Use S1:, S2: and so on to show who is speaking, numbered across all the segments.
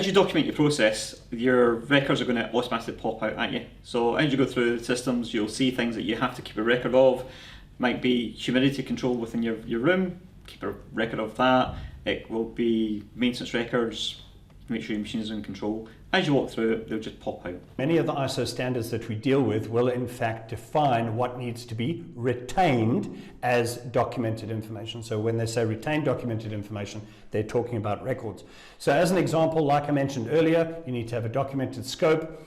S1: as you document your process, your records are going to automatically pop out at you. So as you go through the systems, you'll see things that you have to keep a record of. Might be humidity control within your room, keep a record of that. It will be maintenance records, make sure your machine is in control. As you walk through it, they'll just pop out.
S2: Many of the ISO standards that we deal with will in fact define what needs to be retained as documented information. So when they say retained documented information, they're talking about records. So as an example, like I mentioned earlier, you need to have a documented scope,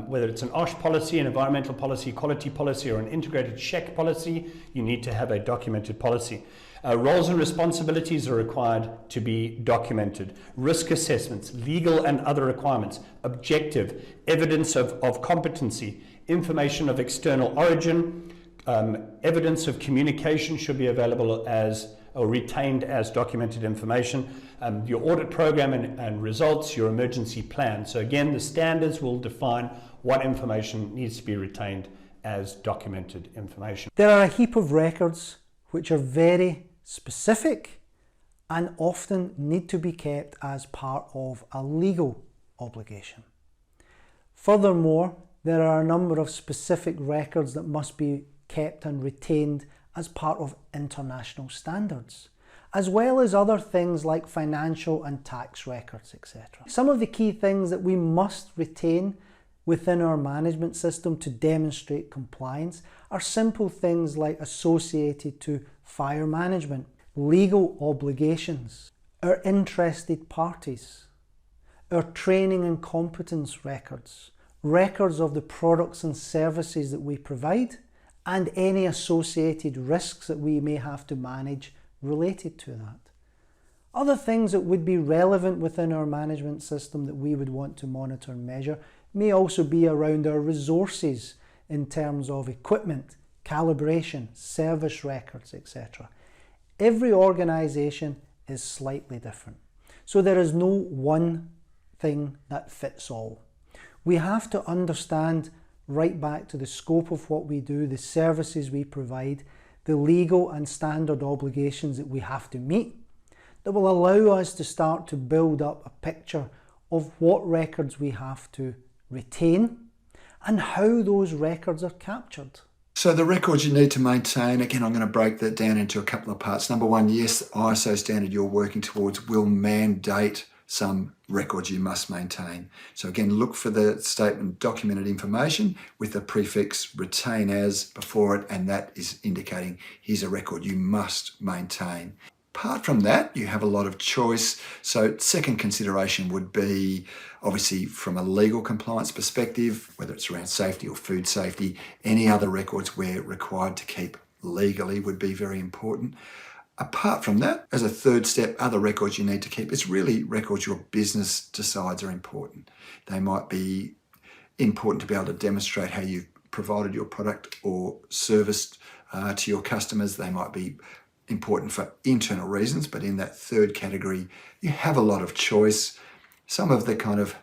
S2: whether it's an OSH policy, an environmental policy, quality policy, or an integrated SHEC policy, you need to have a documented policy. Roles and responsibilities are required to be documented. Risk assessments, legal and other requirements, objective, evidence of competency, information of external origin, evidence of communication should be available as or retained as documented information, your audit program and results, your emergency plan. So again, the standards will define what information needs to be retained as documented information.
S3: There are a heap of records which are very specific and often need to be kept as part of a legal obligation. Furthermore, there are a number of specific records that must be kept and retained as part of international standards, as well as other things like financial and tax records, etc. Some of the key things that we must retain within our management system to demonstrate compliance are simple things like associated to fire management, legal obligations, our interested parties, our training and competence records, records of the products and services that we provide, and any associated risks that we may have to manage related to that. Other things that would be relevant within our management system that we would want to monitor and measure may also be around our resources in terms of equipment, calibration, service records, etc. Every organisation is slightly different, so there is no one thing that fits all. We have to understand right back to the scope of what we do, the services we provide, the legal and standard obligations that we have to meet, that will allow us to start to build up a picture of what records we have to retain and how those records are captured.
S4: So the records you need to maintain, again, I'm going to break that down into a couple of parts. Number one, yes, the ISO standard you're working towards will mandate some records you must maintain. So again, look for the statement documented information with the prefix retain as before it, and that is indicating here's a record you must maintain. Apart from that, you have a lot of choice. So second consideration would be, obviously from a legal compliance perspective, whether it's around safety or food safety, any other records we're required to keep legally would be very important. Apart from that, as a third step, other records you need to keep, it's really records your business decides are important. They might be important to be able to demonstrate how you've provided your product or service to your customers. They might be important for internal reasons, but in that third category, you have a lot of choice. Some of the kind of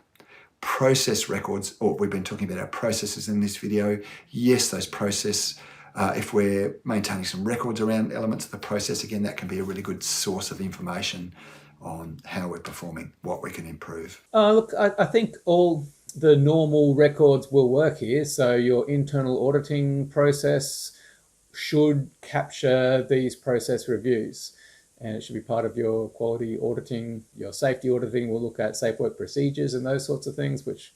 S4: process records, or we've been talking about our processes in this video. Yes, those process, if we're maintaining some records around elements of the process, again, that can be a really good source of information on how we're performing, what we can improve.
S5: Look, I think all the normal records will work here. So your internal auditing process should capture these process reviews, and it should be part of your quality auditing. Your safety auditing will look at safe work procedures and those sorts of things, which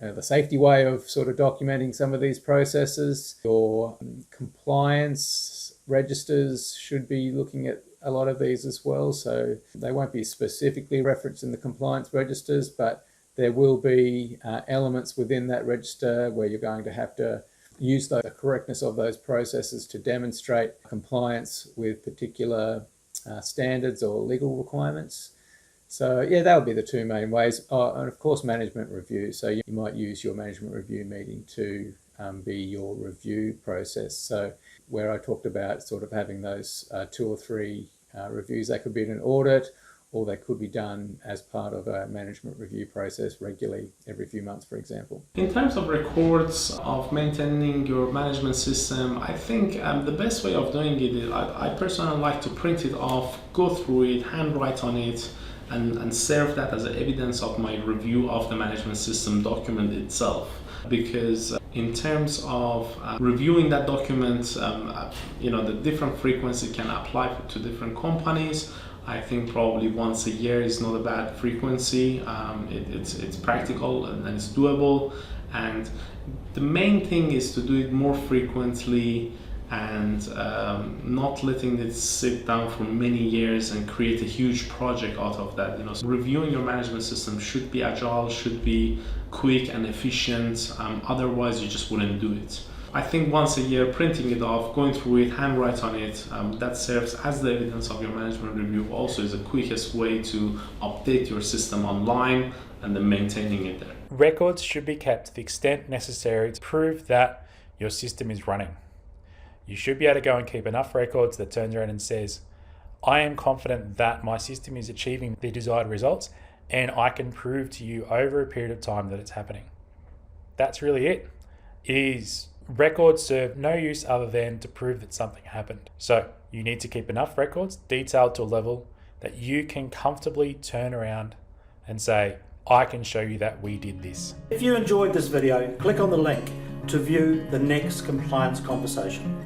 S5: the safety way of sort of documenting some of these processes. Your compliance registers should be looking at a lot of these as well. So they won't be specifically referenced in the compliance registers, but there will be elements within that register where you're going to have to use the correctness of those processes to demonstrate compliance with particular standards or legal requirements. So yeah, that would be the two main ways. And of course, management review. So you might use your management review meeting to be your review process. So where I talked about sort of having those 2 or 3 reviews, that could be in an audit, or they could be done as part of a management review process regularly every few months, for example.
S6: In terms of records of maintaining your management system, I think the best way of doing it is I personally like to print it off, go through it, handwrite on it, and serve that as evidence of my review of the management system document itself. Because in terms of reviewing that document, the different frequency can apply to different companies. I think probably once a year is not a bad frequency. It's practical and it's doable. And the main thing is to do it more frequently and not letting it sit down for many years and create a huge project out of that. So reviewing your management system should be agile, should be quick and efficient. Otherwise, you just wouldn't do it. I think once a year, printing it off, going through it, handwrite on it, that serves as the evidence of your management review. Also is the quickest way to update your system online and then maintaining it there.
S7: Records should be kept to the extent necessary to prove that your system is running. You should be able to go and keep enough records that turns around and says, I am confident that my system is achieving the desired results, and I can prove to you over a period of time that it's happening. That's really it. Records serve no use other than to prove that something happened. So you need to keep enough records detailed to a level that you can comfortably turn around and say, I can show you that we did this.
S8: If you enjoyed this video, click on the link to view the next compliance conversation.